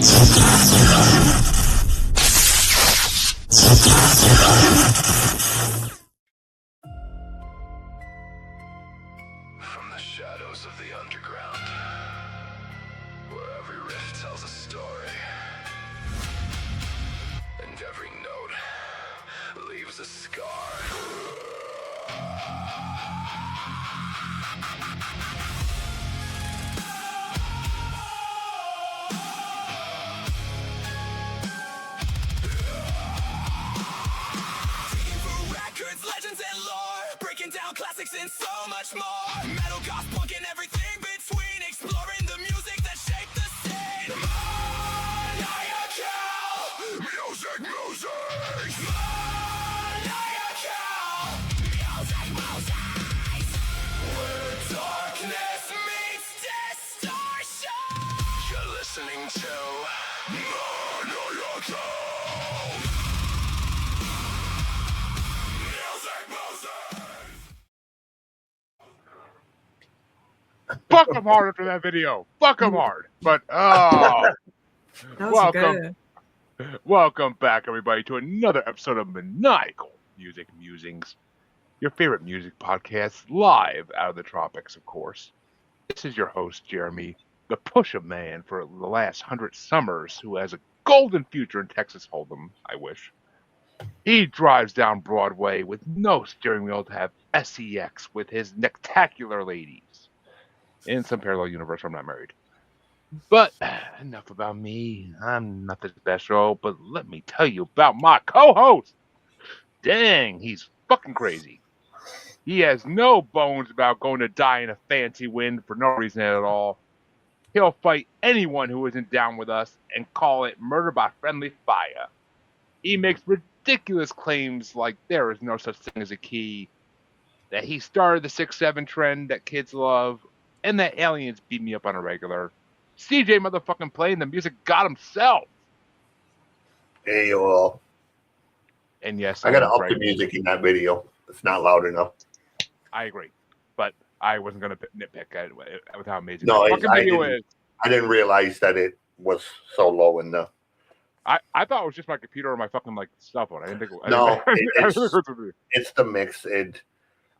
From the shadows of the underground, where every rift tells a story, and every note leaves a scar. Records, legends, and lore, breaking down classics and so much more. Metal, goth, punk, and everything between, exploring the music that shaped the scene. Maniacal, music, musers. Maniacal, music, musers. Where darkness meets distortion. You're listening to Maniacal. Fuck them hard after that video. Fuck them hard. But, that was welcome back, everybody, to another episode of Maniacal Music Musings, your favorite music podcast, live out of the tropics, of course. This is your host, Jeremy, the push-up man for the last 100 summers, who has a golden future in Texas Hold'em, I wish. He drives down Broadway with no steering wheel to have sex with his nectacular ladies. In some parallel universe, I'm not married. But enough about me. I'm nothing special, but let me tell you about my co-host. Dang, he's fucking crazy. He has no bones about going to die in a fancy wind for no reason at all. He'll fight anyone who isn't down with us and call it murder by friendly fire. He makes ridiculous claims like there is no such thing as a key, that he started the 6-7 trend that kids love, and that aliens beat me up on a regular. CJ motherfucking playing the music god himself. Hey, you all. And yes, I gotta up the music in that video. It's not loud enough. I agree, but I wasn't gonna nitpick at with how amazing no, the fucking video is. I didn't realize that it was so low in the. I thought it was just my computer or my fucking like cell phone. I didn't think. It's the mix.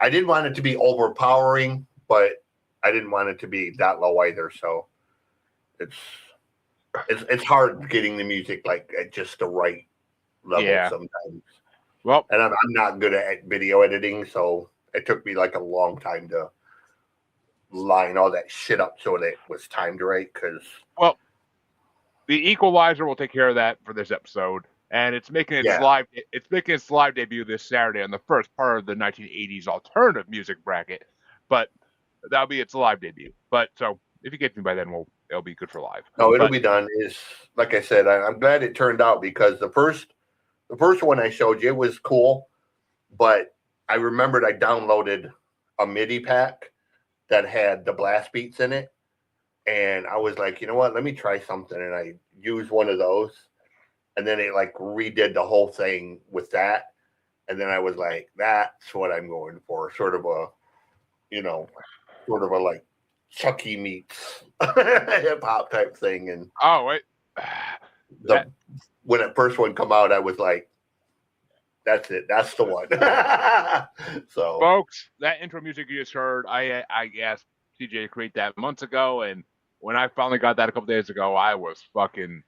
I didn't want it to be overpowering, but I didn't want it to be that low either. So it's hard getting the music like at just the right level sometimes. Well, and I'm not good at video editing, so it took me like a long time to line all that shit up so that it was timed right. Well, the equalizer will take care of that for this episode, and it's making its live. It's making its live debut this Saturday on the first part of the 1980s alternative music bracket, but that'll be its live debut. But so if you get me by then, it'll be good for live. No, it'll be done. Is like I said, I'm glad it turned out because the first one I showed you was cool, but I remembered I downloaded a MIDI pack that had the blast beats in it, and I was like, you know what? Let me try something, and I used one of those, and then it like redid the whole thing with that, and then I was like, that's what I'm going for, sort of a like Chucky meets hip hop type thing. And when that first one come out, I was like, that's it. That's the one. So, folks, that intro music you just heard, I asked CJ to create that months ago, and when I finally got that a couple days ago, I was fucking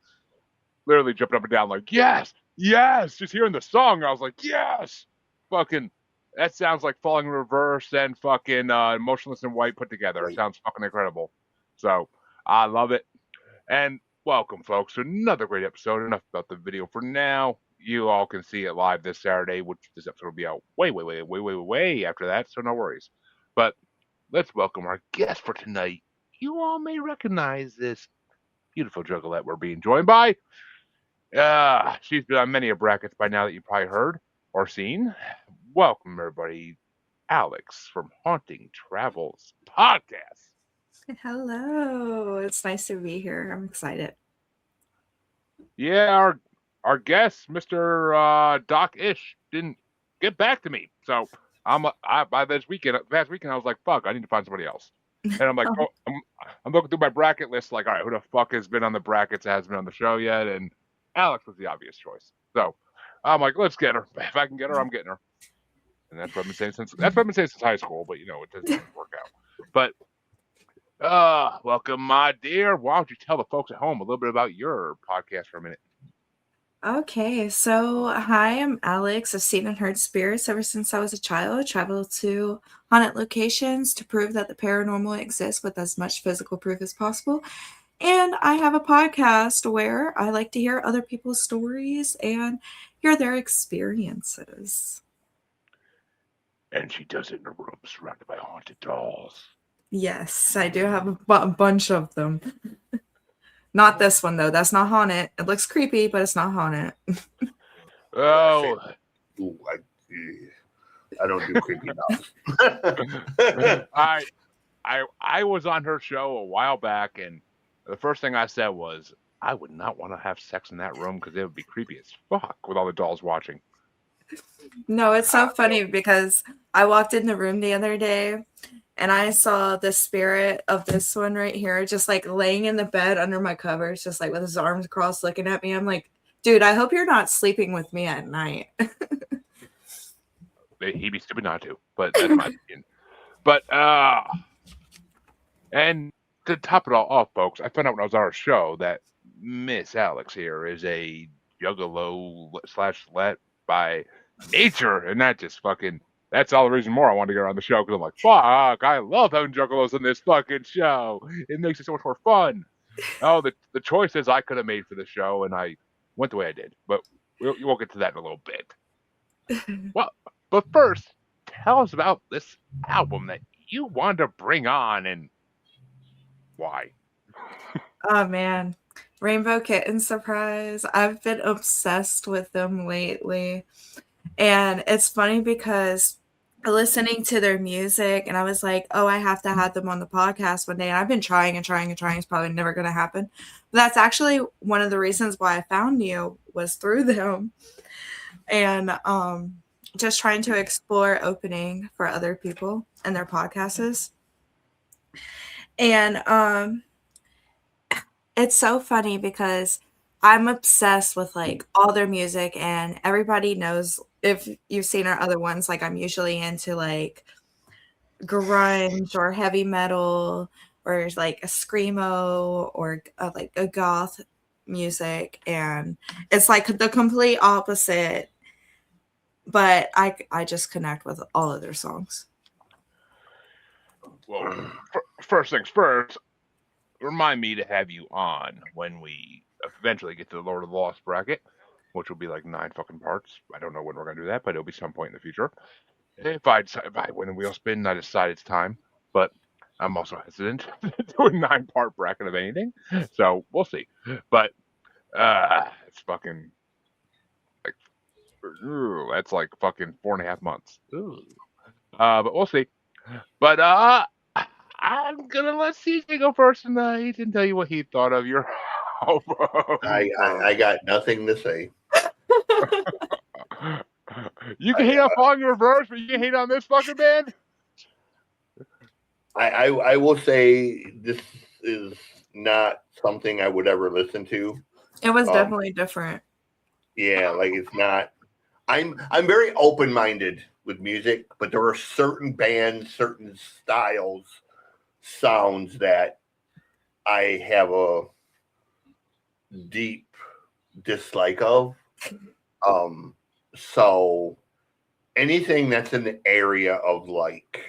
literally jumping up and down like, yes, just hearing the song, I was like, yes, fucking. That sounds like Falling in Reverse and fucking Motionless in White put together. It sounds fucking incredible. So, I love it. And welcome, folks, to another great episode. Enough about the video for now. You all can see it live this Saturday, which this episode will be out way after that, so no worries. But let's welcome our guest for tonight. You all may recognize this beautiful juggalette we're being joined by. She's been on many a brackets by now that you've probably heard or seen. Welcome, everybody, Alyx from Haunting Travels Podcast. Hello. It's nice to be here. I'm excited. Yeah, our guest, Mr. Doc Ish, didn't get back to me. So by this past weekend, I was like, fuck, I need to find somebody else. And I'm like, oh, I'm looking through my bracket list, like, all right, who the fuck has been on the brackets, hasn't been on the show yet? And Alyx was the obvious choice. So I'm like, let's get her. If I can get her, I'm getting her. And that's what I've been saying since high school. But it doesn't work out. But welcome, my dear. Why don't you tell the folks at home a little bit about your podcast for a minute? Okay, so hi, I'm Alyx. I've seen and heard spirits ever since I was a child. I traveled to haunted locations to prove that the paranormal exists with as much physical proof as possible. And I have a podcast where I like to hear other people's stories and hear their experiences. And she does it in a room surrounded by haunted dolls. Yes, I do have a bunch of them. Not this one, though. That's not haunted. It looks creepy, but it's not haunted. Oh. Ooh, I don't do creepy dolls. I was on her show a while back, and the first thing I said was, I would not want to have sex in that room because it would be creepy as fuck with all the dolls watching. No, it's so funny because I walked in the room the other day and I saw the spirit of this one right here just like laying in the bed under my covers, just like with his arms crossed looking at me. I'm like, dude, I hope you're not sleeping with me at night. He'd be stupid not to, but that's my opinion. But and to top it all off, folks, I found out when I was on our show that Miss Alyx here is a juggalo / let by nature, and that just fucking, that's all the reason more I wanted to get her on the show, because I'm like, fuck, I love having juggalos in this fucking show. It makes it so much more fun. Oh, the choices I could have made for the show, and I went the way I did, but we'll get to that in a little bit. Well, but first, tell us about this album that you wanted to bring on, and why? Oh man, Rainbow Kitten Surprise. I've been obsessed with them lately. And it's funny because listening to their music, and I was like, oh, I have to have them on the podcast one day. And I've been trying and trying and trying. It's probably never going to happen. But that's actually one of the reasons why I found you, was through them. And just trying to explore opening for other people and their podcasts. And it's so funny because I'm obsessed with like all their music, and everybody knows, if you've seen our other ones, like I'm usually into like grunge or heavy metal or like a screamo or like a goth music, and it's like the complete opposite, but I just connect with all of their songs. Well, first things first, remind me to have you on when we eventually get to the Lord of the Lost bracket, which will be like 9 fucking parts. I don't know when we're gonna do that, but it'll be some point in the future. If I win the wheel spin, I decide it's time. But I'm also hesitant to do a 9-part bracket of anything, so we'll see. But it's fucking like, that's like fucking 4.5 months. But we'll see. But I'm gonna let CJ go first tonight and tell you what he thought of your album. I got nothing to say. You can hate on Falling in Reverse, but you can hate on this fucking band? I will say this is not something I would ever listen to. It was definitely different. Yeah, like it's not. I'm very open-minded with music, but there are certain bands, certain styles, sounds that I have a deep dislike of. So anything that's in the area of like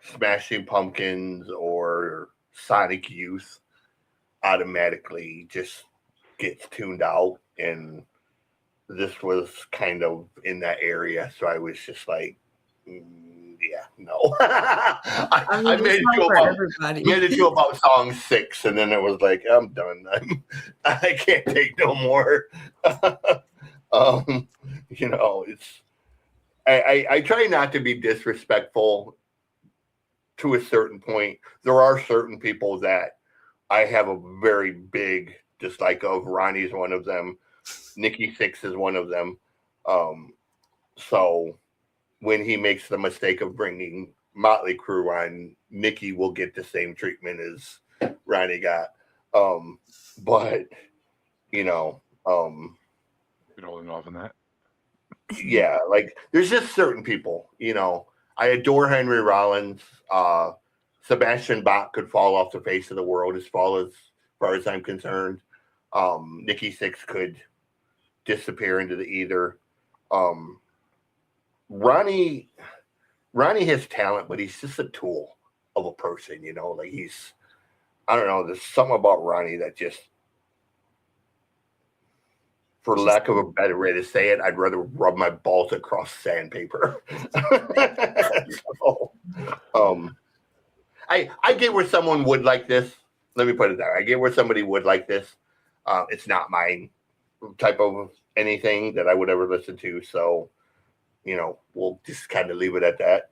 Smashing Pumpkins or Sonic Youth automatically just gets tuned out, and this was kind of in that area, so I was just like, yeah, no. I made it to about song 6, and then it was like, I'm done. I can't take no more. It's I try not to be disrespectful to a certain point. There are certain people that I have a very big dislike of. Ronnie's one of them. Nikki Sixx is one of them. So when he makes the mistake of bringing Motley Crue on Nikki will get the same treatment as Ronnie got. But you know, Been holding off on that. yeah, like there's just certain people, you know. I adore Henry Rollins. Sebastian Bach could fall off the face of the world as far as I'm concerned. Nikki Sixx could disappear into the ether. Ronnie has talent, but he's just a tool of a person, you know. Like I don't know. There's something about Ronnie that just, for lack of a better way to say it, I'd rather rub my balls across sandpaper. So, I get where someone would like this. Let me put it there. I get where somebody would like this. It's not my type of anything that I would ever listen to. So, you know, we'll just kind of leave it at that.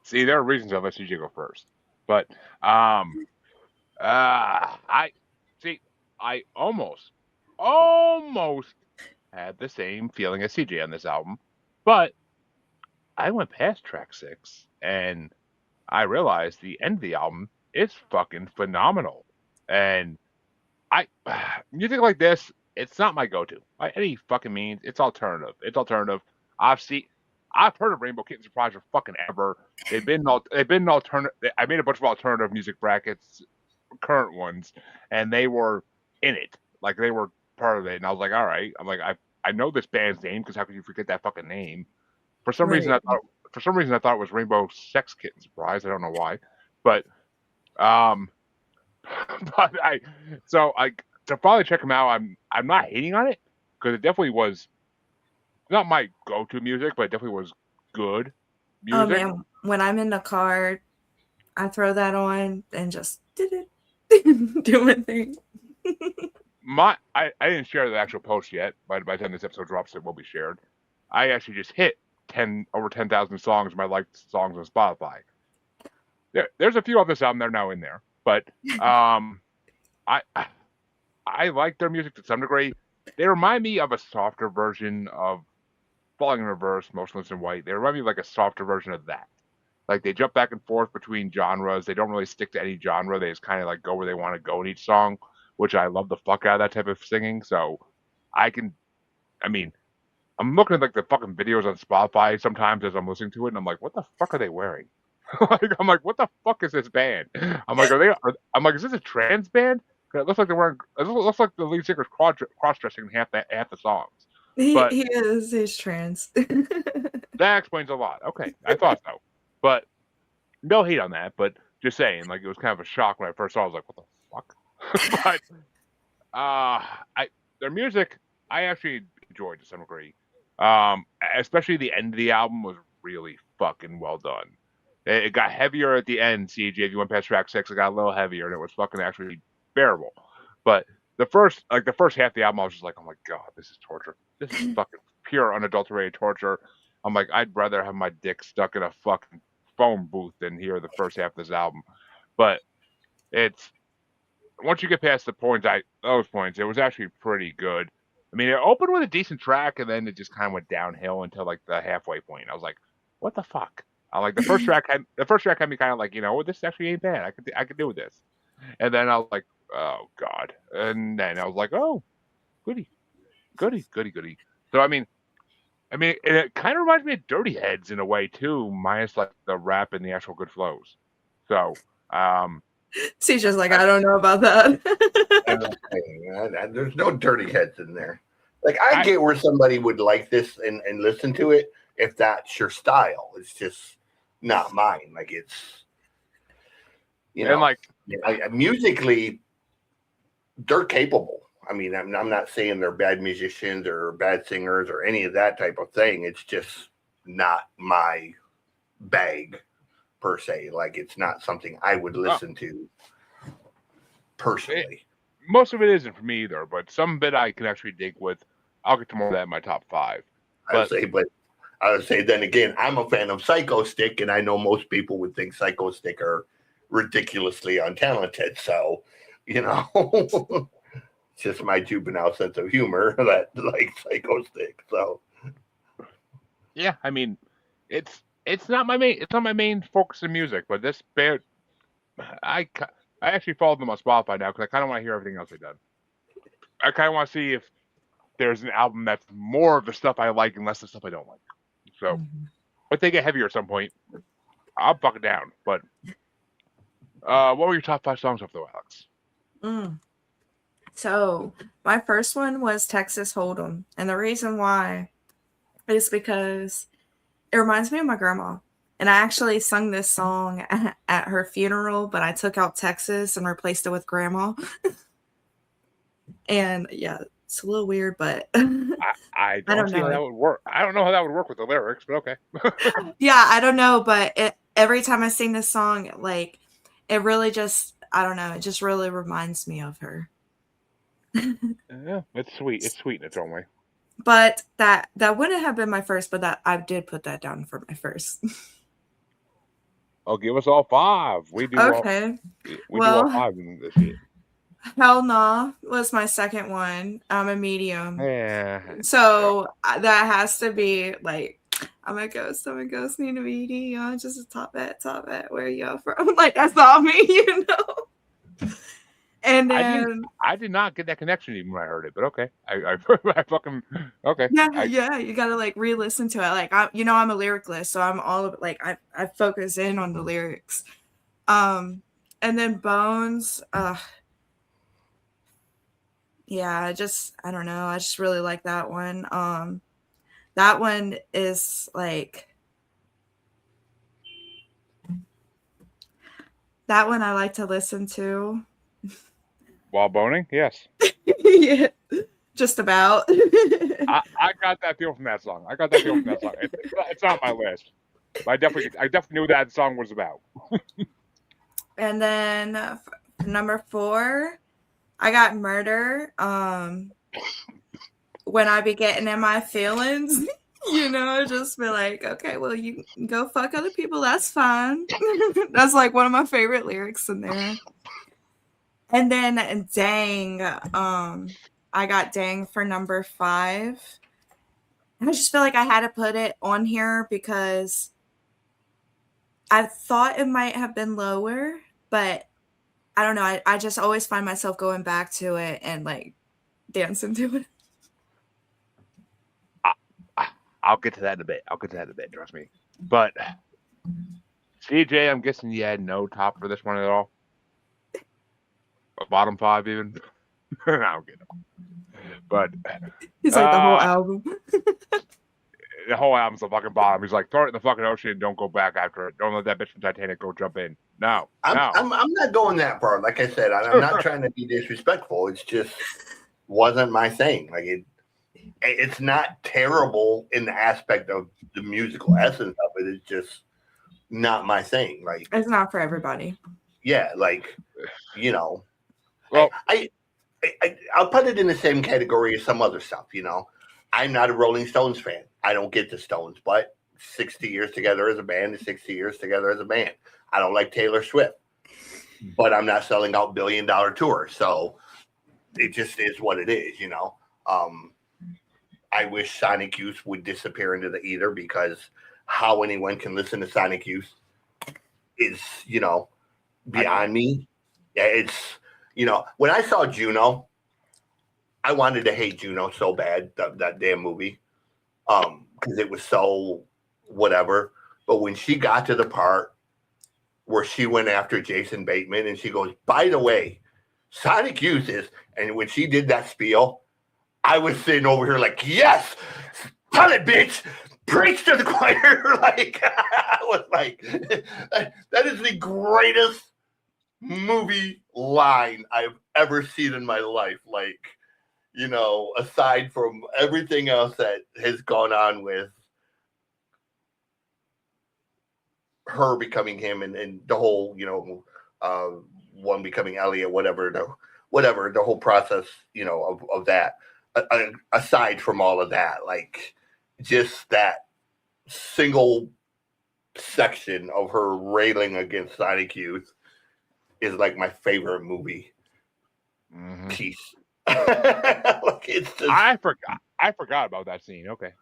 See, there are reasons I'll let you go first, but I almost had the same feeling as CJ on this album, but I went past track 6 and I realized the end of the album is fucking phenomenal. And music like this, it's not my go-to by any fucking means. It's alternative. I've heard of Rainbow Kitten Surprise for fucking ever. They've been alternative. I made a bunch of alternative music brackets, current ones, and they were in it. Like they were part of it. And I was like, all right. I'm like, I know this band's name because how could you forget that fucking name? For some reason, I thought it was Rainbow Sex Kitten Surprise. I don't know why, but to finally check them out. I'm not hating on it because it definitely was not my go-to music, but it definitely was good music. Oh man, when I'm in the car, I throw that on and just do my thing. I didn't share the actual post yet. By the time this episode drops, it will be shared. I actually just hit over 10,000 songs, my liked songs on Spotify. There's a few on this album that are now in there, but I like their music to some degree. They remind me of a softer version of Falling in Reverse, Motionless in White. They remind me of like a softer version of that. Like they jump back and forth between genres. They don't really stick to any genre. They just kind of like go where they want to go in each song, which I love the fuck out of that type of singing. So I'm looking at like the fucking videos on Spotify sometimes as I'm listening to it, and I'm like, what the fuck are they wearing? I'm like, what the fuck is this band? I'm like, is this a trans band? It looks like they're wearing. It looks like the lead singer's cross-dressing half the songs. He's trans. That explains a lot. Okay, I thought so, but no hate on that. But just saying, like it was kind of a shock when I first saw it. I was like, what the fuck? But their music, I actually enjoyed to some degree. Especially the end of the album was really fucking well done. It got heavier at the end, CJ. If you went past track 6, it got a little heavier, and it was fucking actually bearable. But the first half of the album, I was just like, oh my god, this is torture. This is fucking pure unadulterated torture. I'm like, I'd rather have my dick stuck in a fucking phone booth than hear the first half of this album. But it's once you get past those points, it was actually pretty good. I mean, it opened with a decent track, and then it just kind of went downhill until like the halfway point. I was like, what the fuck? I like the first track had me kind of like, you know, this actually ain't bad. I could do this. And then I was like, oh god. And then I was like, oh, goody. So I mean, it kind of reminds me of Dirty Heads in a way too, minus like the rap and the actual good flows. So, she's just like, I don't know about that. There's no Dirty Heads in there. Like I get where somebody would like this and listen to it if that's your style. It's just not mine. Like it's, you know, and like musically, they're capable. I mean, I'm not saying they're bad musicians or bad singers or any of that type of thing. It's just not my bag per se. Like it's not something I would listen to personally. Most of it isn't for me either, but some bit I can actually dig with. I'll get to more of that in my top 5. I would say then again, I'm a fan of Psycho Stick, and I know most people would think Psycho Stick are ridiculously untalented. So, you know, it's just my juvenile sense of humor that like Psycho Stick. So, Yeah, I mean, it's not my main focus in music, but this band, I actually followed them on Spotify now because I kind of want to hear everything else they've done. I kind of want to see if there's an album that's more of the stuff I like and less of the stuff I don't like. So, if they get heavier at some point, I'll buck it down. But what were your top 5 songs of though, Alex? So my first one was Texas Hold'em, and the reason why is because it reminds me of my grandma. And I actually sung this song at her funeral, but I took out Texas and replaced it with Grandma. And yeah, it's a little weird, but I don't see how that would work. I don't know how that would work with the lyrics, but okay. Yeah, I don't know, but every time I sing this song, like it really just, I don't know, it just really reminds me of her. Yeah, it's sweet. It's sweet in its own way. But that wouldn't have been my first, but that I did put that down for my first. Oh, give us all 5. We do okay. do all 5 in this year. Hell Nah was my second one. I'm a medium. Yeah. So that has to be like, I'm a ghost, need a medium. Just a top hat, where you from? Like, that's all me, you know? And then I did not get that connection even when I heard it, but okay. I fucking okay. Yeah, you gotta like re-listen to it. Like I'm a lyricist, so I'm all of like I focus in on the lyrics. And then Bones, yeah, I don't know. I just really like that one. That one is like that one I like to listen to. While boning? Yes. Yeah, just about. I got that feel from that song. It's not my list. But I definitely knew that song was about. And then number 4, I got Murder. When I be getting in my feelings, you know, just be like, okay, well, you can go fuck other people. That's fine. That's like one of my favorite lyrics in there. And then Dang, I got Dang for number 5. And I just feel like I had to put it on here because I thought it might have been lower, but I don't know. I just always find myself going back to it and like dancing to it. I'll get to that in a bit. Trust me. But CJ, I'm guessing you had no top for this one at all. Bottom 5 even. I don't get it. But he's like the whole album. The whole album's the fucking bottom. He's like, throw it in the fucking ocean and don't go back after it. Don't let that bitch from Titanic go jump in. No. I'm not going that far. Like I said, I'm not trying to be disrespectful. It's just wasn't my thing. Like it's not terrible in the aspect of the musical essence of it. It's just not my thing. Like it's not for everybody. Yeah, like you know. Well, I'll put it in the same category as some other stuff, you know. I'm not a Rolling Stones fan. I don't get the Stones, but 60 years together as a band is 60 years together as a band. I don't like Taylor Swift, but I'm not selling out $1 billion tours. So it just is what it is, you know. I wish Sonic Youth would disappear into the ether because how anyone can listen to Sonic Youth is, you know, beyond me. Yeah, it's... You know, when I saw Juno, I wanted to hate Juno so bad, that damn movie, because it was so whatever. But when she got to the part where she went after Jason Bateman and she goes, by the way, Sonic Youth is, and when she did that spiel, I was sitting over here like, yes, tell it, bitch, preach to the choir. Like, I was like, that is the greatest movie line I've ever seen in my life. Like, you know, aside from everything else that has gone on with her becoming him and the whole, you know, one becoming Elliot, whatever the whole process, you know, of that. Aside from all of that, like just that single section of her railing against Sonic Youth is like my favorite movie piece. Like it's just... I forgot about that scene. Okay.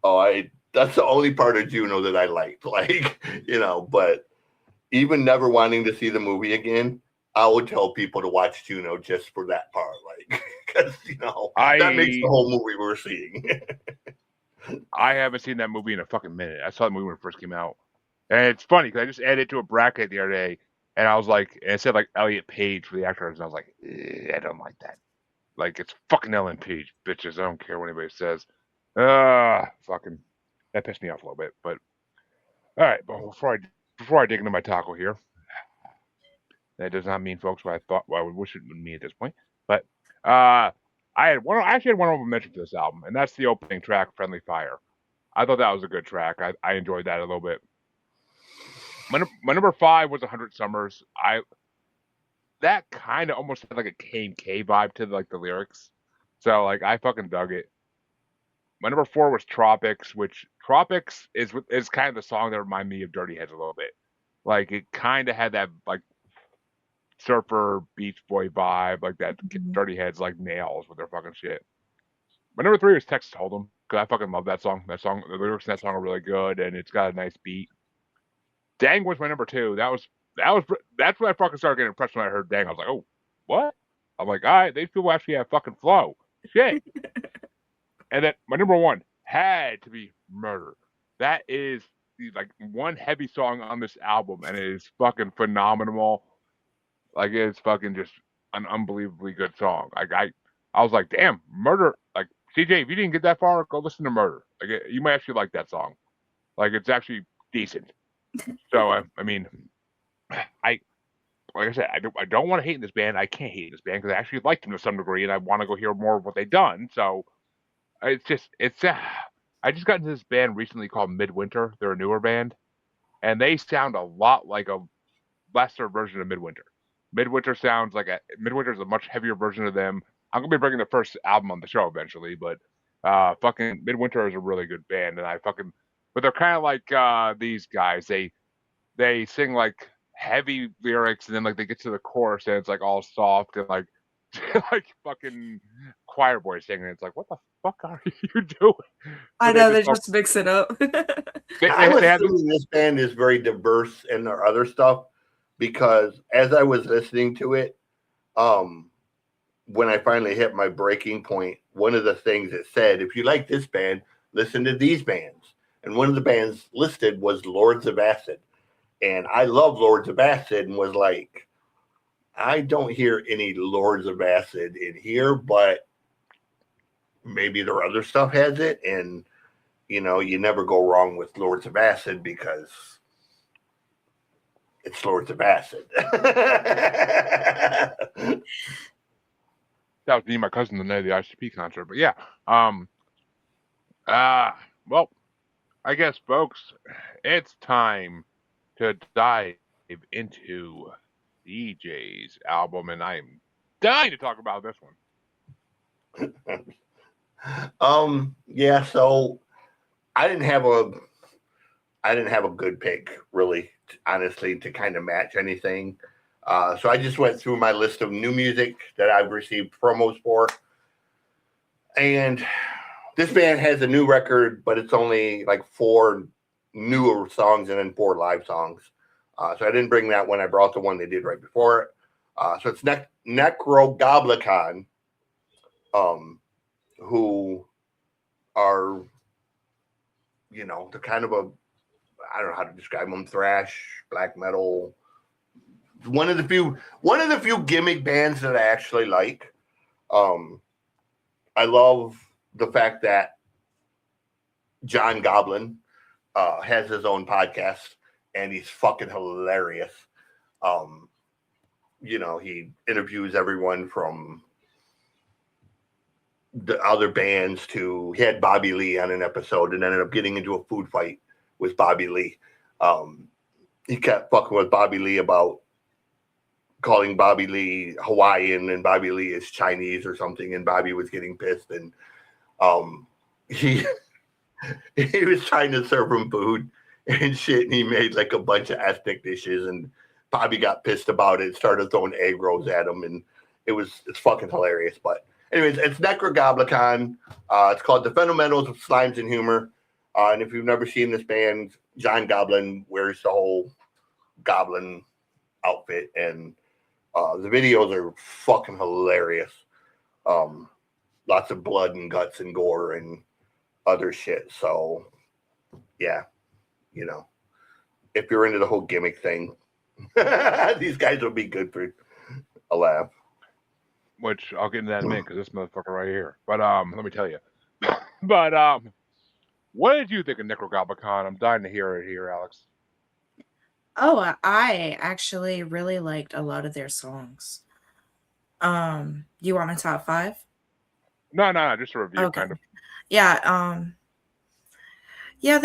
Oh, That's the only part of Juno that I liked. Like, but even never wanting to see the movie again, I would tell people to watch Juno just for that part. Like, because, that makes the whole movie worth seeing. I haven't seen that movie in a fucking minute. I saw the movie when it first came out. And it's funny because I just added it to a bracket the other day. And I was like, and it said like Elliot Page for the actors. And I was like, I don't like that. Like, it's fucking Ellen Page, bitches. I don't care what anybody says. Fucking, that pissed me off a little bit. But, all right. But before I dig into my taco here, that does not mean, folks, what I would wish it would mean at this point. But, I actually had one honorable mention for this album, and that's the opening track, Friendly Fire. I thought that was a good track. I enjoyed that a little bit. My number 5 was 100 Summers. That kind of almost had like a K vibe to like the lyrics. So like I fucking dug it. My number 4 was Tropics, which Tropics is kind of the song that reminded me of Dirty Heads a little bit. Like it kind of had that like surfer Beach Boy vibe, like that Dirty Heads like nails with their fucking shit. My number 3 was Texas Hold'em because I fucking love that song. The lyrics in that song are really good, and it's got a nice beat. Dang was my number 2. That's when I fucking started getting impressed when I heard Dang. I was like, oh, what? I'm like, all right, these people actually have fucking flow. Shit. And then my number 1 had to be Murder. That is like one heavy song on this album, and it is fucking phenomenal. Like it's fucking just an unbelievably good song. Like I was like, damn, Murder. Like CJ, if you didn't get that far, go listen to Murder. Like you might actually like that song. Like it's actually decent. So I mean, like I said, I don't want to hate in this band. I can't hate in this band because I actually like them to some degree, and I want to go hear more of what they've done. So I just got into this band recently called Midwinter. They're a newer band, and they sound a lot like a lesser version of Midwinter. Midwinter is a much heavier version of them. I'm gonna be bringing the first album on the show eventually, but fucking Midwinter is a really good band, and but they're kind of like these guys. They sing like heavy lyrics, and then like they get to the chorus, and it's like all soft and like like fucking choir boys singing. It's like, what the fuck are you doing? I know they just mix it up. I'm assuming this band is very diverse in their other stuff because as I was listening to it, when I finally hit my breaking point, one of the things it said, if you like this band, listen to these bands. And one of the bands listed was Lords of Acid. And I love Lords of Acid and was like, I don't hear any Lords of Acid in here, but maybe their other stuff has it. And, you never go wrong with Lords of Acid because it's Lords of Acid. That was me and my cousin the night of the ICP concert. But yeah. Well, I guess, folks, it's time to dive into DJ's album, and I'm dying to talk about this one. Yeah, so I didn't have a good pick, really, honestly, to kind of match anything. So I just went through my list of new music that I've received promos for. And this band has a new record, but it's only like 4 newer songs and then 4 live songs. So I didn't bring that one. I brought the one they did right before it. So it's Necrogoblicon, who are, they're kind of I don't know how to describe them, thrash, black metal. One of the few gimmick bands that I actually like. I love the fact that John Goblin has his own podcast, and he's fucking hilarious. He interviews everyone from the other bands to, he had Bobby Lee on an episode and ended up getting into a food fight with Bobby Lee. He kept fucking with Bobby Lee about calling Bobby Lee Hawaiian and Bobby Lee is Chinese or something, and Bobby was getting pissed, and he was trying to serve him food and shit, and he made like a bunch of ethnic dishes, and Bobby got pissed about it, started throwing egg rolls at him, and it's fucking hilarious. But anyways, it's Necrogoblicon. It's called The Fundamentals of Slimes and Humor. And if you've never seen this band, John Goblin wears the whole Goblin outfit, and the videos are fucking hilarious. Lots of blood and guts and gore and other shit. So, yeah, you know, if you're into the whole gimmick thing, these guys will be good for a laugh. Which I'll get into that in a minute because this motherfucker right here. But let me tell you. But what did you think of Necrogoblicon? I'm dying to hear it here, Alex. Oh, I actually really liked a lot of their songs. You want my top 5? No, just a review, Okay. kind of. Yeah, yeah,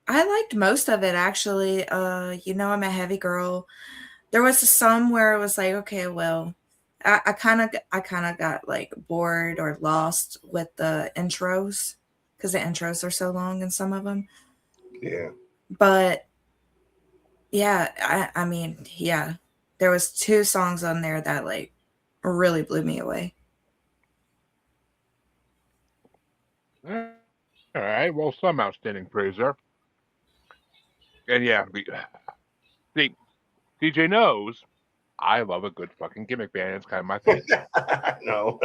I liked most of it actually. You know, I'm a heavy girl. There was some where it was like, okay, well, I kind of got like bored or lost with the intros because the intros are so long in some of them. Yeah. But yeah, I mean, yeah, there was 2 songs on there that like really blew me away. All right. Well, some outstanding praise there. And yeah, see, DJ knows I love a good fucking gimmick band. It's kind of my thing. No.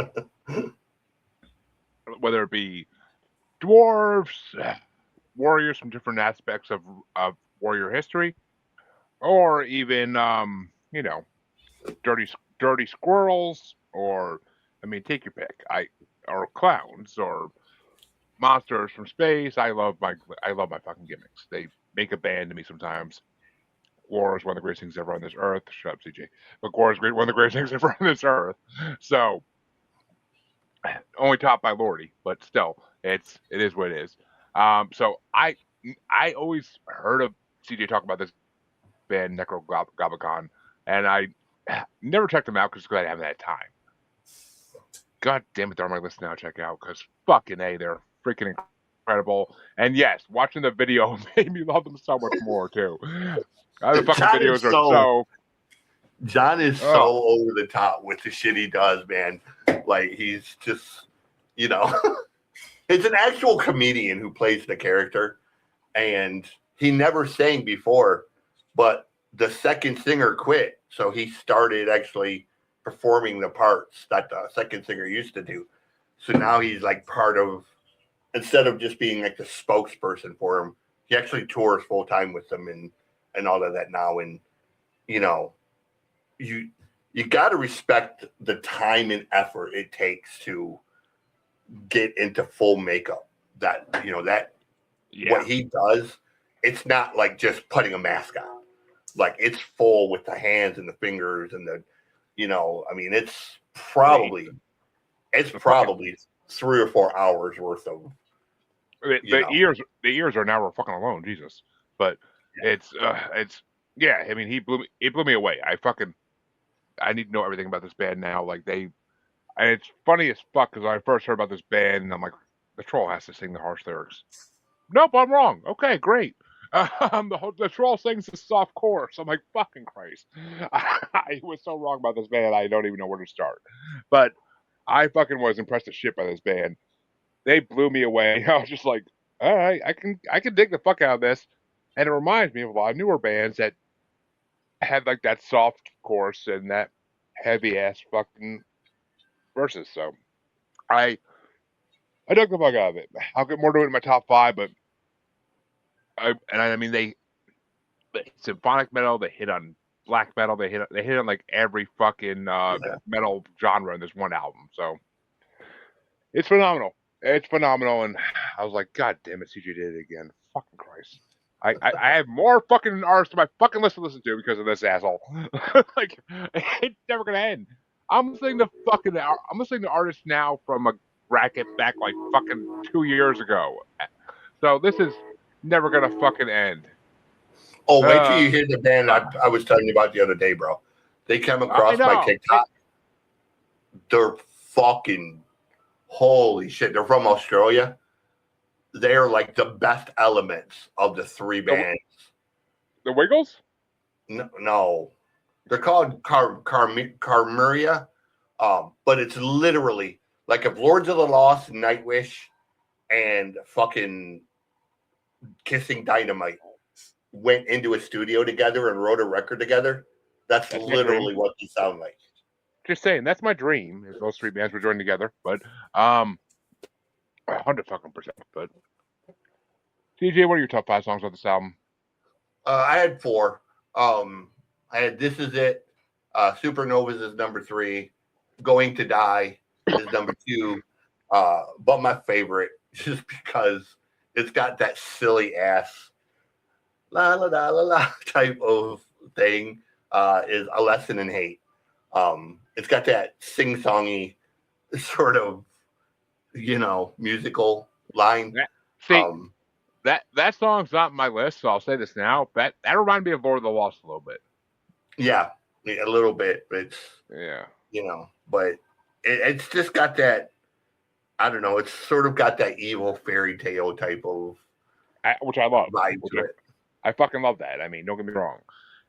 Whether it be dwarves, warriors from different aspects of warrior history, or even you know, dirty squirrels, or I mean, take your pick. Or clowns or monsters from space. I love my fucking gimmicks. They make a band to me sometimes. War is one of the greatest things ever on this earth. Shut up, CJ. But War is one of the greatest things ever on this earth. So only topped by Lordy, but still, it is what it is. So I always heard of CJ talk about this band Necrogoblicon, and I never checked them out because I haven't had time. God damn it, they're on my list now. Check out because fucking A, they're freaking incredible. And yes, watching the video made me love them so much more too. The fucking videos are so. John is so over the top with the shit he does, man. Like he's just, you know, it's an actual comedian who plays the character, and he never sang before, but the second singer quit, so he started actually performing the parts that the second singer used to do. So now he's like part of, instead of just being like the spokesperson for him, he actually tours full time with them and all of that now. And you know, you got to respect the time and effort it takes to get into full makeup. That, you know, that what he does, it's not like just putting a mask on. Like it's full with the hands and the fingers and the, you know, I mean, it's probably 3 or 4 hours worth of. The ears are now fucking alone, Jesus. But it's yeah. I mean, it blew me away. I need to know everything about this band now. Like and it's funny as fuck because when I first heard about this band, and I'm like, the troll has to sing the harsh lyrics. Nope, I'm wrong. Okay, great. The troll sings the soft chorus. I'm like, fucking Christ. I was so wrong about this band. I don't even know where to start. But I fucking was impressed as shit by this band. They blew me away. I was just like, all right, I can dig the fuck out of this. And it reminds me of a lot of newer bands that had like that soft chorus and that heavy ass fucking verses. So I dug the fuck out of it. I'll get more to it in my top 5, but I mean they symphonic metal, they hit on black metal, they hit on like every fucking metal genre in this one album. So it's phenomenal. It's phenomenal, and I was like, God damn it, CJ did it again. Fucking Christ. I have more fucking artists on my fucking list to listen to because of this asshole. Like, it's never gonna end. I'm listening to artists now from a bracket back like fucking 2 years ago. So this is never gonna fucking end. Oh, wait till you hear the band I was telling you about the other day, bro. They came across my TikTok. They're fucking holy shit. They're from Australia. They're like the best elements of the 3 bands. The Wiggles? No. They're called Carmuria. But it's literally like if Lords of the Lost, Nightwish, and fucking Kissing Dynamite went into a studio together and wrote a record together, that's literally what they sound like. Just saying, that's my dream. If those three bands were joined together, but 100%. But TJ, what are your top 5 songs of this album? I had 4. I had This Is It, Supernovas is number 3, Going to Die is number 2, but my favorite, just because it's got that silly ass la la la la la type of thing, is A Lesson in Hate. It's got that sing-songy sort of, musical line. That song's not on my list, so I'll say this now. That reminded me of Lord of the Lost a little bit. Yeah, a little bit. But but it's just got that, I don't know, it's sort of got that evil fairy tale type of which I love. Vibe to it. I fucking love that. I mean, don't get me wrong.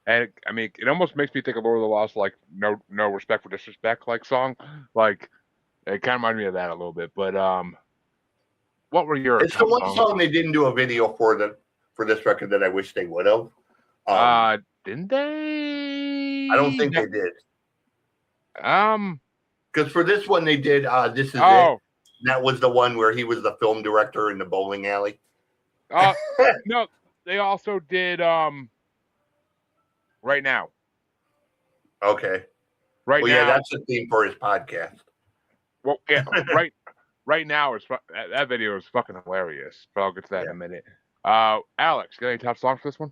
And it almost makes me think of Lord of the Lost, like no respect for disrespect, like song. Like it kind of reminded me of that a little bit. But what were your? It's the one song they didn't do a video for this record that I wish they would have. Didn't they? I don't think they did. Because for this one they did. This Is It. That was the one where he was the film director in the bowling alley. No, they also did. Right Now. Okay. Right now. Yeah, that's the theme for his podcast. Well, yeah, right now is that video is fucking hilarious. But I'll get to that in a minute. Alyx, got any top songs for this one?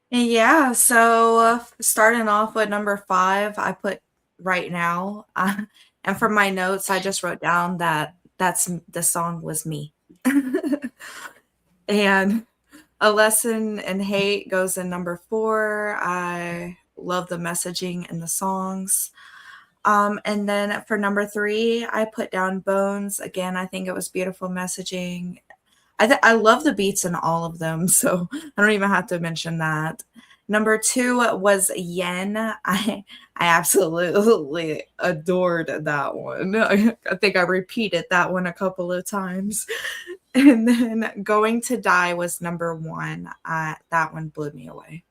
Yeah, so starting off with number 5, I put Right Now. And for my notes, I just wrote down that the song was me. And A Lesson in Hate goes in number 4. I love the messaging in the songs. And then for number 3, I put down Bones. Again, I think it was beautiful messaging. I love the beats in all of them, so I don't even have to mention that. Number 2 was Yen. I absolutely adored that one. I think I repeated that one a couple of times. And then Going to Die was number 1. That one blew me away.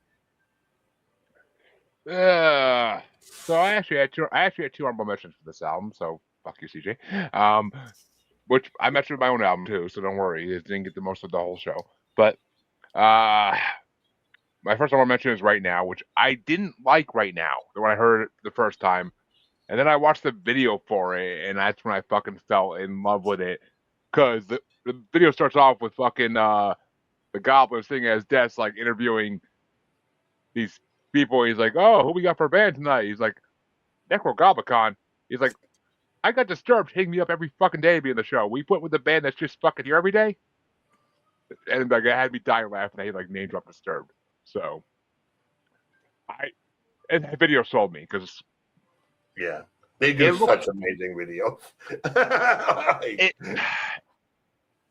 So I actually had 2 honorable mentions for this album. So fuck you, CJ. Which I mentioned my own album too, so don't worry. It didn't get the most of the whole show. But my first honorable mention is Right Now, which I didn't like Right Now when I heard it the first time. And then I watched the video for it, and that's when I fucking fell in love with it. Because the video starts off with fucking the Goblin sitting at his desk, like interviewing these people. He's like, "Oh, who we got for a band tonight?" He's like, "Necrogoblicon." He's like, "I got Disturbed hitting me up every fucking day to be in the show. We put with the band that's just fucking here every day." And like, it had me dying laughing. He like name dropped Disturbed. So and the video sold me because they do such amazing videos.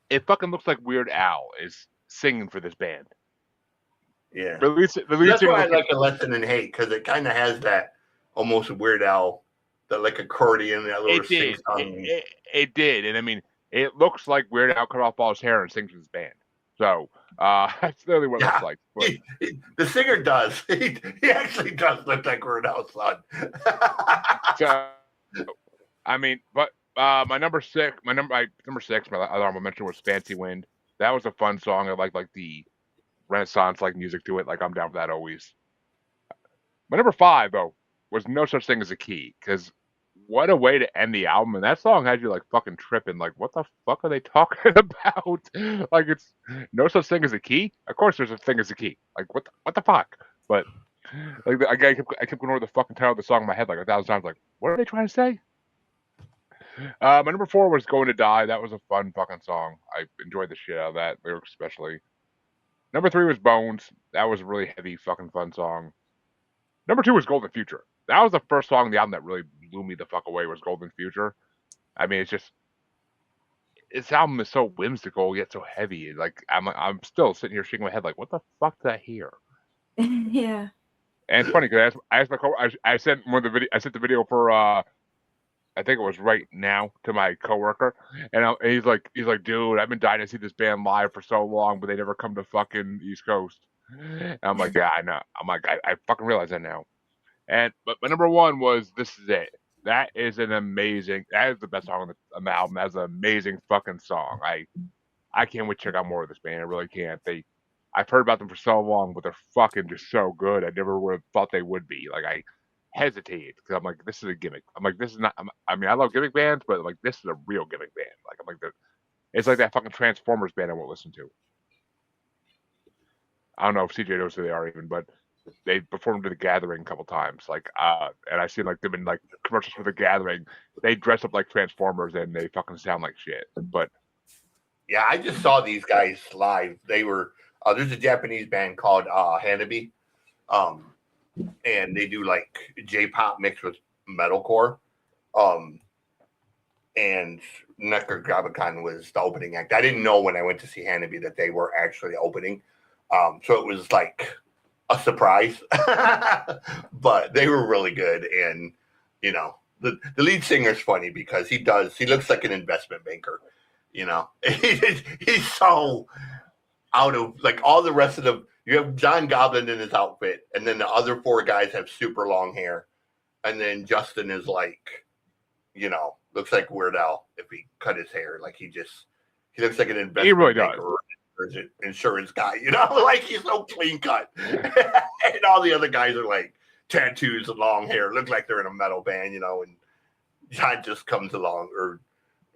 It fucking looks like Weird Al is singing for this band. Yeah, that's why I like A Lesson in Hate, because it kind of has that almost Weird Al, that like accordion, that little sing song. It did, and I mean, it looks like Weird Al cut off all his hair and sings with his band. So that's literally what it looks like. But the singer does. He actually does look like Weird Al's son. So, I mean, but my number 6, my other honorable mention was Fancy Wind. That was a fun song. I like the Renaissance like music to it. Like I'm down for that always. My number 5 though was No Such Thing as a Key, because what a way to end the album. And that song had you like fucking tripping. Like, what the fuck are they talking about? Like, it's no such thing as a key. Of course, there's a thing as a key. Like, what the fuck? But like, I kept going over the fucking title of the song in my head like 1,000 times. Like, what are they trying to say? My number 4 was Going to Die. That was a fun fucking song. I enjoyed the shit out of that lyric especially. Number 3 was Bones. That was a really heavy fucking fun song. Number 2 was Golden Future. That was the first song on the album that really blew me the fuck away, was Golden Future. I mean, it's just, this album is so whimsical yet so heavy. Like I'm still sitting here shaking my head like, what the fuck did I hear? Yeah. And it's funny because I asked my I sent the video for I think it was Right Now to my coworker, and he's like, dude, I've been dying to see this band live for so long, but they never come to fucking East Coast. And I'm like, yeah, I know. I'm like, I fucking realize that now. But my number one was This Is It. That is that is the best song on the album. That's an amazing fucking song. I can't wait to check out more of this band. I really can't. I've heard about them for so long, but they're fucking just so good. I never would have thought they would be. Like, I hesitated because I'm like, this is a gimmick. I'm like, this is not. I mean, I love gimmick bands, but like, this is a real gimmick band. Like, I'm like, it's like that fucking Transformers band I won't listen to. I don't know if CJ knows who they are even, but they performed to The Gathering a couple times. Like, and I've seen like them in like commercials for The Gathering. They dress up like Transformers and they fucking sound like shit. But yeah, I just saw these guys live. They were there's a Japanese band called Hanabi, and they do like J-pop mixed with metalcore. And Necker Gravikan was the opening act. I didn't know when I went to see Hanabi that they were actually opening. So it was like a surprise, but they were really good. And, you know, the lead singer's funny because he looks like an investment banker, you know, he's so out of like all the rest of them. You have John Goblin in his outfit, and then the other four guys have super long hair. And then Justin is like, you know, looks like Weird Al if he cut his hair. Like he looks like an investment he really banker does. or insurance guy, you know, like he's so clean cut. And all the other guys are like tattoos and long hair, look like they're in a metal band, you know, and John just comes along, or,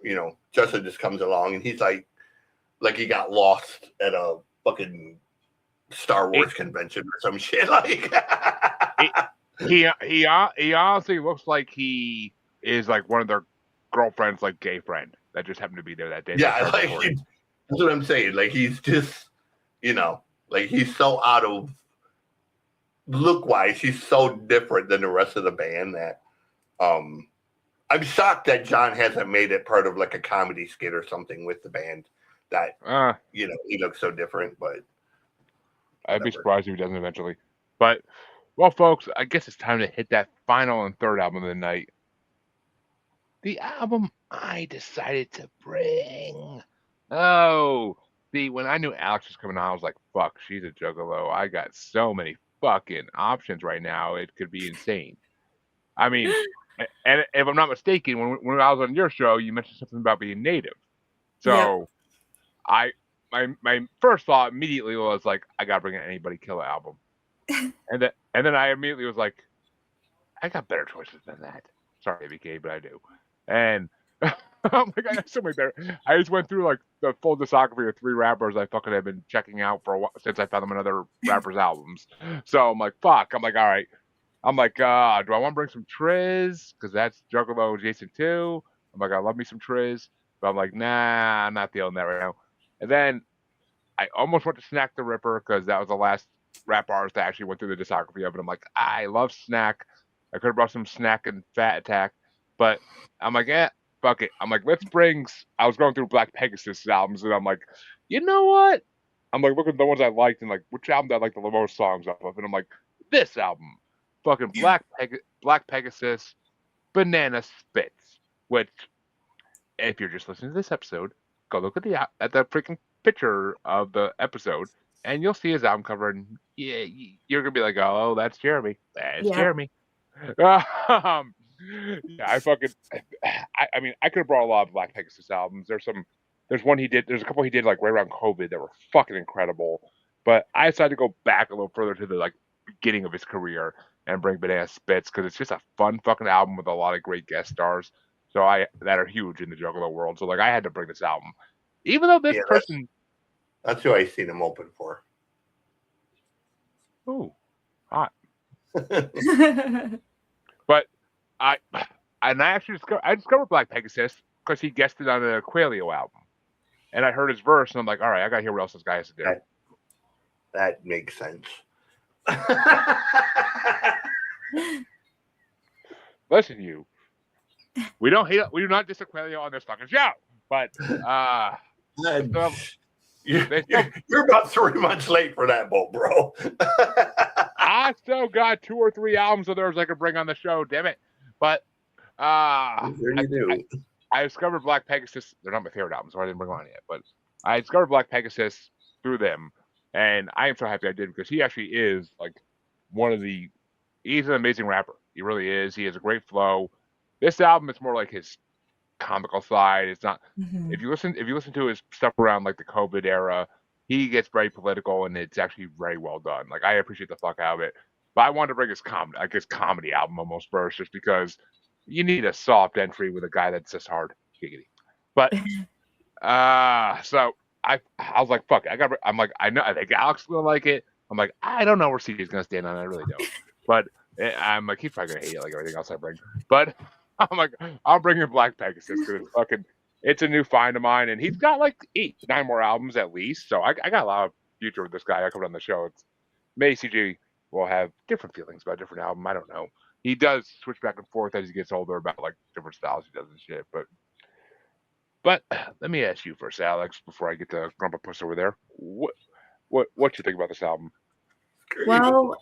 you know, Justin just comes along and he's like he got lost at a fucking Star Wars convention or some shit. Like he honestly looks like he is like one of their girlfriend's like gay friend that just happened to be there that day. Yeah, like that's what I'm saying. Like he's just, you know, like he's so out of look wise, he's so different than the rest of the band that I'm shocked that John hasn't made it part of like a comedy skit or something with the band that you know, he looks so different, but I'd be surprised if he doesn't eventually. But well, folks, I guess it's time to hit that final and third album of the night. The album I decided to bring. Oh, see, when I knew Alyx was coming on, I was like, fuck, she's a juggalo. I got so many fucking options right now. It could be insane. I mean, and if I'm not mistaken, when I was on your show, you mentioned something about being native. So my first thought immediately was like, I gotta bring an Anybody Killer album. and then I immediately was like, I got better choices than that. Sorry, ABK, but I do. And I'm like, I got so many better. I just went through like the full discography of 3 rappers I fucking have been checking out for a while since I found them in other rappers' albums. So I'm like, fuck. I'm like, all right. I'm like, do I want to bring some Triz? Because that's Juggalo adjacent too. I'm like, I love me some Triz. But I'm like, nah, I'm not feeling that right now. And then I almost went to Snack the Ripper because that was the last rap artist I actually went through the discography of. And I'm like, I love Snack. I could have brought some Snack and Fat Attack. But I'm like, fuck it. I'm like, I was going through Black Pegasus albums, and I'm like, you know what? I'm like, looking at the ones I liked, and like, which album did I like the most songs off of? And I'm like, this album. Fucking Black Pegasus, Banana Spitz. Which, if you're just listening to this episode, go look at the freaking picture of the episode, and you'll see his album cover, and yeah, you're going to be like, oh, that's Jeremy. That's Jeremy. Yeah, I mean, I could have brought a lot of Black Pegasus albums. There's a couple he did like right around COVID that were fucking incredible. But I decided to go back a little further to the like beginning of his career and bring Banana Spitz because it's just a fun fucking album with a lot of great guest stars. That are huge in the Juggalo world. So like I had to bring this album. Even though this person that's who I seen him open for. Ooh, hot. But I actually discovered Black Pegasus because he guested on an Aqualio album, and I heard his verse, and I'm like, all right, I gotta hear what else this guy has to do. That makes sense. Listen, you. We do not diss Aqualio on this fucking show, but you're about 3 months late for that boat, bro. I still got 2 or 3 albums of theirs I could bring on the show, damn it. But Sure you do. I discovered Black Pegasus. They're not my favorite albums, so I didn't bring them on yet. But I discovered Black Pegasus through them, and I am so happy I did because he actually is like one of the. He's an amazing rapper. He really is. He has a great flow. This album is more like his comical side. It's not. Mhm. If you listen to his stuff around like the COVID era, he gets very political, and it's actually very well done. Like I appreciate the fuck out of it. But I wanted to bring his comedy album almost first, just because you need a soft entry with a guy that's this hard. Giggity. But so I was like, fuck. I'm like, I know. I think Alex will like it. I'm like, I don't know where CJ's gonna stand on it. I really don't. But I'm like, he's probably gonna hate it like everything else I bring. But I'm like, I'll bring in Black Pegasus because it's a new find of mine, and he's got like 8-9 more albums at least. So I got a lot of future with this guy. I come on the show. Maybe CJ will have different feelings about a different album. I don't know. He does switch back and forth as he gets older about like different styles he does and shit. But let me ask you first, Alex, before I get to Grumpa Puss over there. What you think about this album? Well,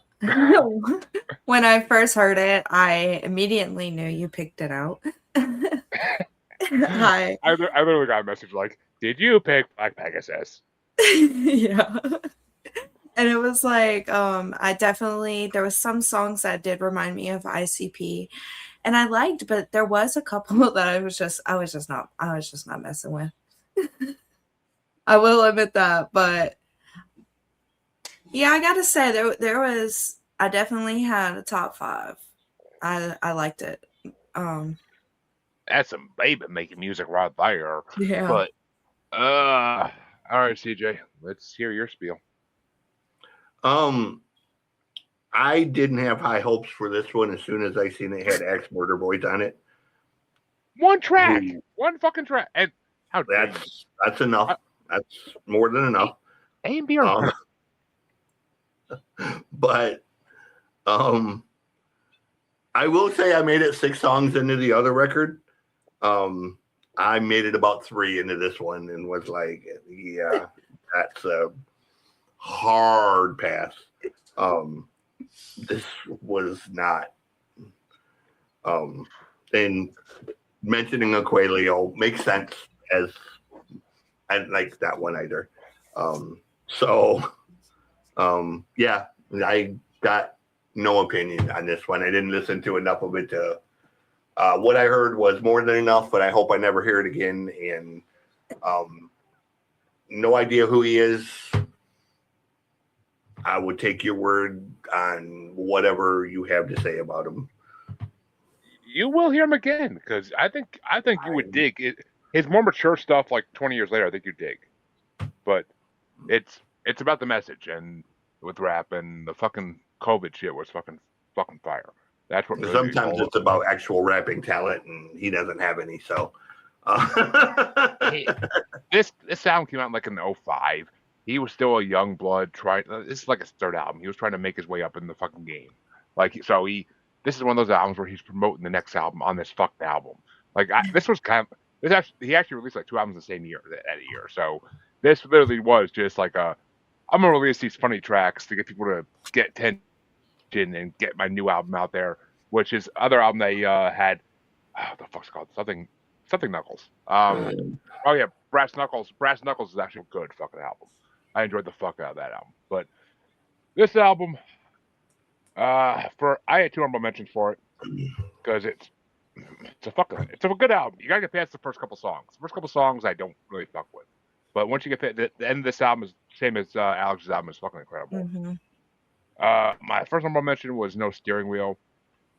when I first heard it, I immediately knew you picked it out. Hi. I literally got a message like, "Did you pick Black Pegasus?" Yeah. And it was like, there was some songs that did remind me of ICP, and I liked, but there was a couple that I was just not messing with. I will admit that, but yeah, I gotta say I definitely had a top 5. I liked it. That's some baby making music right there. Yeah. But all right, CJ, let's hear your spiel. I didn't have high hopes for this one as soon as I seen it had Axe Murder Boys on it. One track, one fucking track, and how that's enough. That's more than enough. A and B are but I will say I made it 6 songs into the other record. I made it about 3 into this one and was like, yeah, that's a hard pass. This was not. And mentioning Aquelio makes sense, as I didn't like that one either. Yeah, I got no opinion on this one. I didn't listen to enough of it to. What I heard was more than enough, but I hope I never hear it again. And no idea who he is. I would take your word on whatever you have to say about him. You will hear him again because I think you would dig it. His more mature stuff, like 20 years later, I think you dig. But it's about the message, and with rap and the fucking COVID shit was fucking fire. That's what. Really sometimes it's about actual rapping talent, and he doesn't have any. So this album came out like in 2005. He was still a young blood trying. This is like his 3rd album. He was trying to make his way up in the fucking game. Like so, this is one of those albums where he's promoting the next album on this fucked album. Like this was kind of he actually released like 2 albums the same year that year. So this literally was just like I'm gonna release these funny tracks to get people to get attention and get my new album out there, which is other album that he had. What the fuck's it called? Something Knuckles. Oh yeah, Brass Knuckles. Brass Knuckles is actually a good fucking album. I enjoyed the fuck out of that album. But this album, I had 2 honorable mentions for it because it's a good album. You gotta get past the first couple songs. The first couple songs I don't really fuck with, but once you get the end of this album is same as Alex's album is fucking incredible. Mm-hmm. My first honorable mention was No Steering Wheel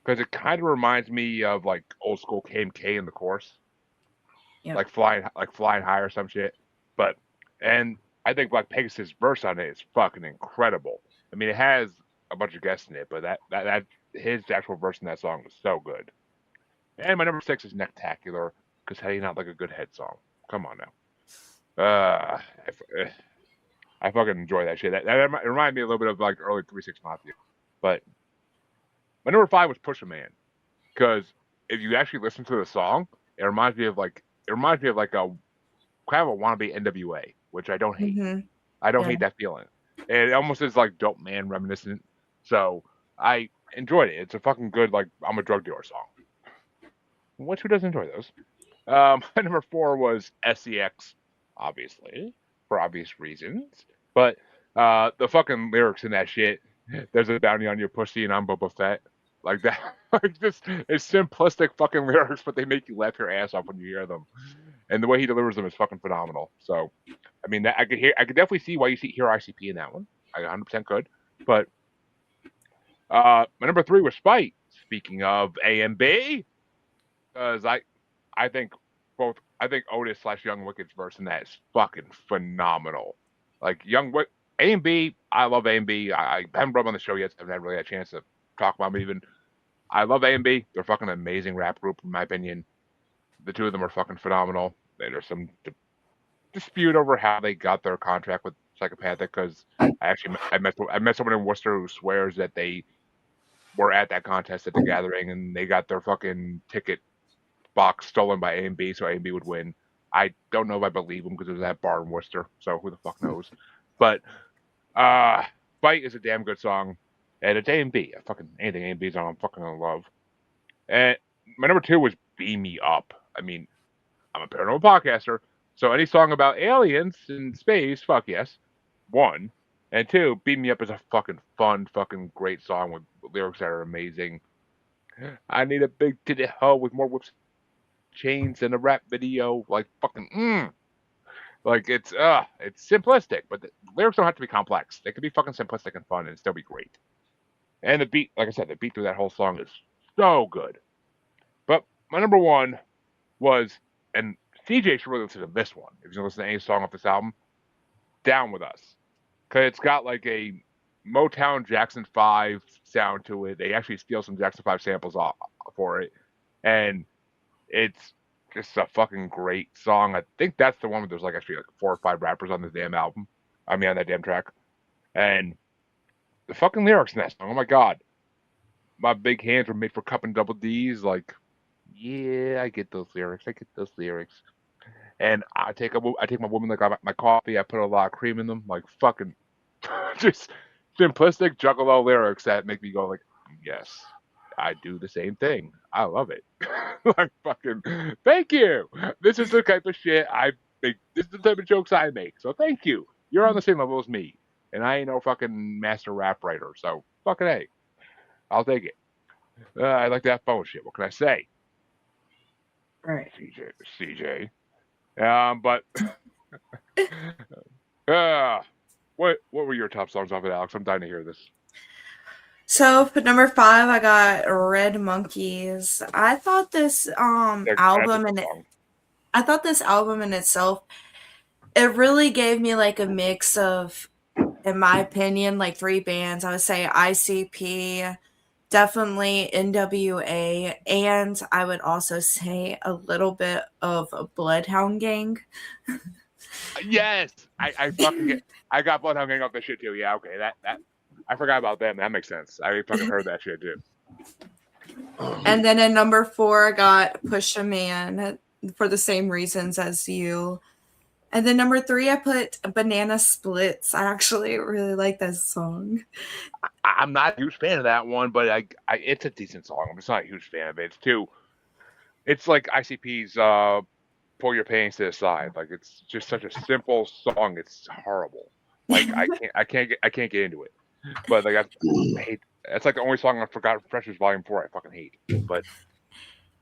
because it kind of reminds me of like old school KMK in the chorus, Yep. like flying high or some shit. And I think Black Pegasus' verse on it is fucking incredible. I mean, it has a bunch of guests in it, but that his actual verse in that song was so good. And my number 6 is Nectacular, because how do you not like a good head song? Come on now. I fucking enjoy that shit. That reminded me a little bit of like early 3-6 Mafia. But my number 5 was Push a Man, because if you actually listen to the song, it reminds me of like a kind of a wannabe NWA, which I don't hate. Mm-hmm. I don't hate that feeling. And it almost is like Dope Man reminiscent. So I enjoyed it. It's a fucking good like I'm a drug dealer song. Who doesn't enjoy those? Number 4 was SEX, obviously, for obvious reasons. But the fucking lyrics in that shit, there's a bounty on your pussy and I'm Boba Fett. Like that. Like this, it's simplistic fucking lyrics, but they make you laugh your ass off when you hear them. And the way he delivers them is fucking phenomenal. So, I mean, I could definitely see why hear ICP in that one. I 100% could. But my number 3 was Spite. Speaking of A and B, because I think I think Otis / Young Wicked's verse in that is fucking phenomenal. Like A and B, I love A and B. I haven't brought them on the show yet, so I haven't really had a chance to talk about them even. I love A and B. They're fucking amazing rap group, in my opinion. The two of them are fucking phenomenal. There's some dispute over how they got their contract with Psychopathic, because I met someone in Worcester who swears that they were at that contest at the gathering and they got their fucking ticket box stolen by A and B, so A and B would win. I don't know if I believe him because it was at bar in Worcester, so who the fuck knows? But Fight is a damn good song, and it's A and B. Fucking anything A and B's on, I'm fucking in love. And my number 2 was Beam Me Up. I mean, I'm a paranormal podcaster, so any song about aliens in space, fuck yes. 1. And 2, Beam Me Up is a fucking fun, fucking great song with lyrics that are amazing. I need a big titty hoe with more whips, chains, and a rap video. Like fucking, like it's simplistic, but the lyrics don't have to be complex. They can be fucking simplistic and fun and still be great. And the beat, like I said, the beat through that whole song is so good. But my number 1 was, and CJ should really listen to this one if you listen to any song off this album, Down With Us. Because it's got like a Motown Jackson 5 sound to it. They actually steal some Jackson 5 samples off for it. And it's just a fucking great song. I think that's the one where there's like actually like 4 or 5 rappers on the damn album. I mean, on that damn track. And the fucking lyrics in that song, oh my god. My big hands were made for cupping double D's. Like, yeah, I get those lyrics. And I take my woman like my coffee. I put a lot of cream in them. Like fucking, just simplistic juggalo lyrics that make me go like, yes, I do the same thing. I love it. Like fucking, thank you. This is the type of shit I make. This is the type of jokes I make. So thank you. You're on the same level as me, and I ain't no fucking master rap writer. So fucking hey, I'll take it. I like that phone shit. What can I say? Right. CJ. But what were your top songs off of Alyx? I'm dying to hear this. So for number 5, I got Red Monkeys. I thought this album in itself, it really gave me like a mix of, in my opinion, like 3 bands. I would say ICP, definitely NWA, and I would also say a little bit of Bloodhound Gang. Yes, I got Bloodhound Gang off that shit too. Yeah, okay, that I forgot about them. That makes sense. I fucking heard that shit too. And then in number 4, I got Push a Man for the same reasons as you. And then number 3, I put Banana Splits. I actually really like that song. I'm not a huge fan of that one, but it's a decent song. I'm just not a huge fan of it. It's like ICP's Pull Your Pains to the Side. Like it's just such a simple song. It's horrible. Like I can't get into it. But like I hate. That's like the only song I forgot from Freshers Volume 4 I fucking hate. But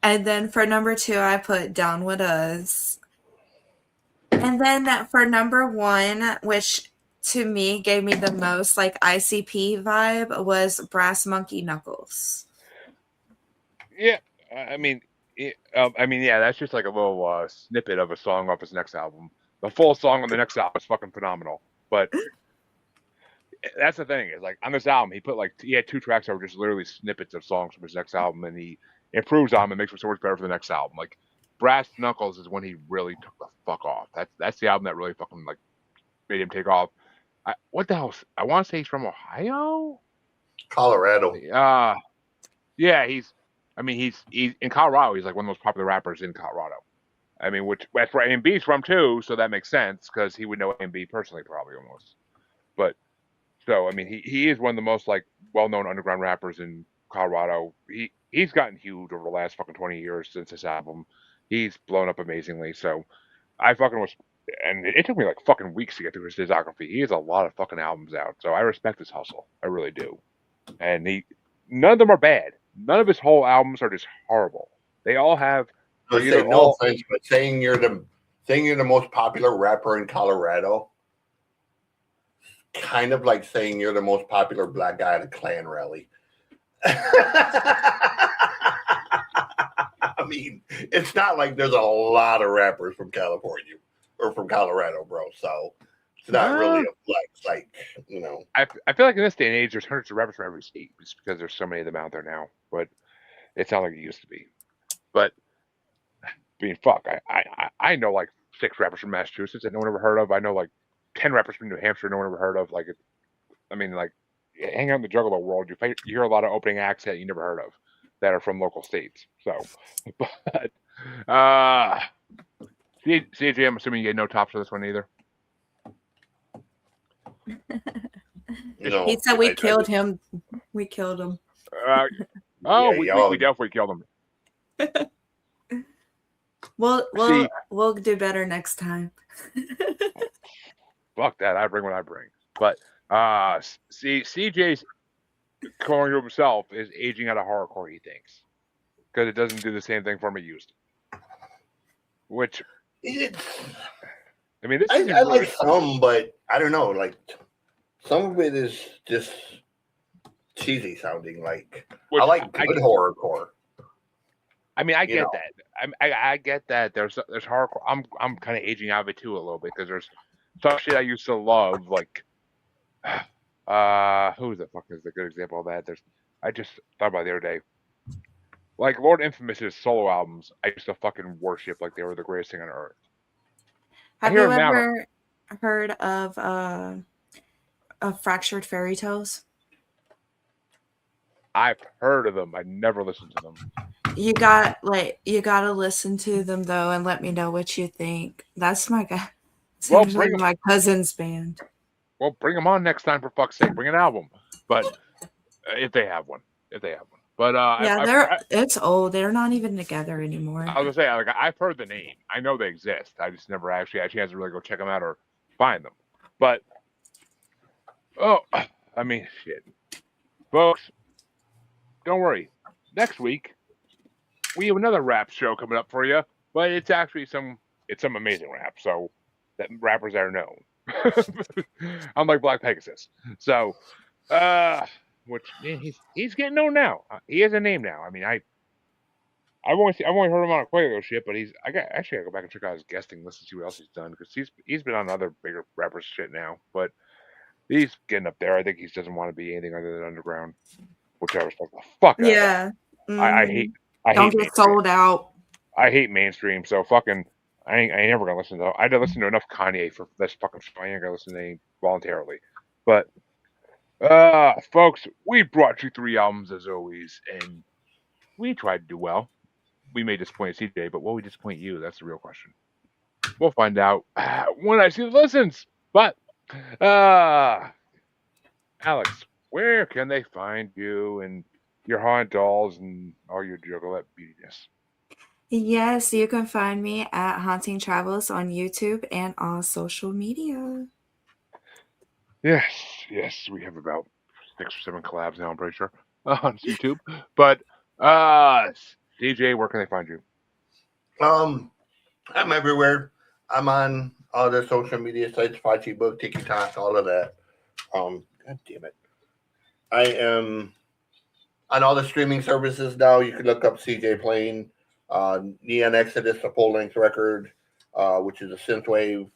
and then for number 2, I put Down With Us. And then for number 1, which to me gave me the most like ICP vibe, was Brass Monkey Knuckles. Yeah, I mean, yeah, that's just like a little snippet of a song off his next album. The full song on the next album is fucking phenomenal. But that's the thing is like on this album, he had 2 tracks that were just literally snippets of songs from his next album, and he improves on them and makes them so much better for the next album. Like Brass Knuckles is when he really took the fuck off. That's the album that really fucking like made him take off. What the hell? I want to say he's from Ohio, Colorado. Yeah, he's in Colorado. He's like one of the most popular rappers in Colorado. I mean, which that's where A&B's from too, so that makes sense because he would know A&B personally, probably almost. But so I mean, he is one of the most like well-known underground rappers in Colorado. He's gotten huge over the last fucking 20 years since this album. He's blown up amazingly. So I fucking was, and it took me like fucking weeks to get through his discography. He has a lot of fucking albums out. So I respect his hustle. I really do. And none of them are bad. None of his whole albums are just horrible. They all have. I say no offense, but saying you're the most popular rapper in Colorado, kind of like saying you're the most popular black guy at a Klan rally. I mean, it's not like there's a lot of rappers from California or from Colorado, bro. So it's not really a flex, like, you know. I feel like in this day and age, there's hundreds of rappers from every state just because there's so many of them out there now. But it's not like it used to be. But fuck, I know like 6 rappers from Massachusetts that no one ever heard of. I know like 10 rappers from New Hampshire no one ever heard of. Like, I mean, like, hang out in the juggalo world, you hear a lot of opening acts that you never heard of that are from local states. So, but CJ, I'm assuming you get no tops for this one either. No, he said we killed him. We killed him. We definitely killed him. We'll do better next time. Fuck that. I bring what I bring. But CJ's calling to himself is aging out of horrorcore, he thinks. Because it doesn't do the same thing for him it used to. Which I mean, I like some, but I don't know. Like, some of it is just cheesy sounding. Like, I like good horrorcore. I mean, I get that. I get that. There's horrorcore. I'm kind of aging out of it too a little bit because there's some shit I used to love. Like, who the fuck is a good example of that? I just thought about it the other day. Like Lord Infamous's solo albums, I used to fucking worship like they were the greatest thing on earth. Have you ever heard of Fractured Fairy Tales? I've heard of them. I never listened to them. You gotta listen to them though, and let me know what you think. That's my guy. Well, my cousin's band. Well, bring them on next time for fuck's sake. Bring an album, but if they have one. But it's old. They're not even together anymore. I was gonna say, like, I've heard the name. I know they exist. I just never actually had a chance to really go check them out or find them. But I mean, shit, folks, don't worry. Next week we have another rap show coming up for you, but it's actually some amazing rap. So that rappers are known. Unlike Black Pegasus. So, which he's getting known now. He has a name now. I mean, I've only heard him on a Quavo shit, but I gotta go back and check out his guesting list and see what else he's done because he's been on other bigger rappers shit now. But he's getting up there. I think he doesn't want to be anything other than underground, which I respect the fuck out. Yeah, I hate. Don't get sold out. I hate mainstream. So fucking. I ain't never gonna listen to. I had to listen to enough Kanye for this fucking show. I ain't gonna listen to any voluntarily. But folks, we brought you 3 albums as always, and we tried to do well. We may disappoint CJ, but will we disappoint you? That's the real question. We'll find out when I see the listens. But Alyx, where can they find you and your haunt dolls and all your juggalette beautiness? Yes, you can find me at Haunting Travels on YouTube and all social media. Yes, we have about 6 or 7 collabs now, I'm pretty sure, on YouTube. But DJ, where can they find you? I'm everywhere. I'm on all the social media sites, Facebook, TikTok, all of that. God damn it. I am on all the streaming services now. You can look up CJ playing Neon Exodus, a full-length record, which is a synthwave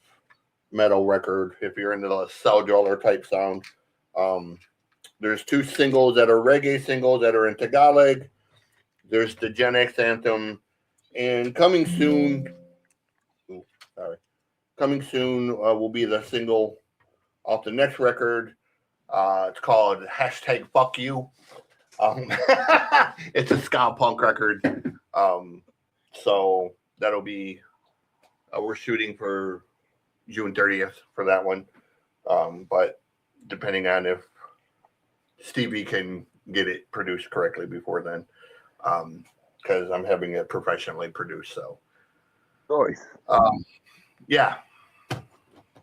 metal record if you're into the cell driller type sound. There's 2 singles that are reggae singles that are in Tagalog. There's the Gen X anthem, and coming soon will be the single off the next record. It's called #FuckYou. It's a ska punk record. So that'll be we're shooting for June 30th for that one. But depending on if Stevie can get it produced correctly before then, because I'm having it professionally produced. So, Nice. Yeah,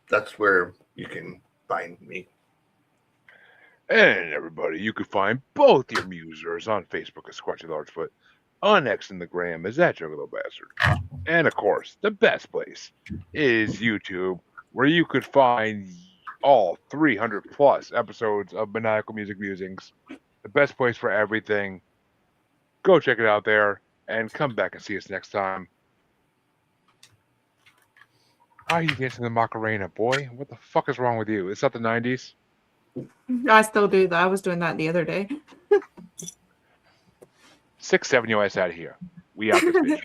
that's where you can find me. And everybody, you can find both your musers on Facebook as Squatchy Largefoot, on X and the Gram as that Juggalo Bastard. And of course, the best place is YouTube, where you could find all 300 plus episodes of Maniacal Music Musings. The best place for everything. Go check it out there and come back and see us next time. How are you dancing the Macarena, boy? What the fuck is wrong with you? Is that the 90s? I still do that. I was doing that the other day. 6-7 your ass out of here. We out this bitch.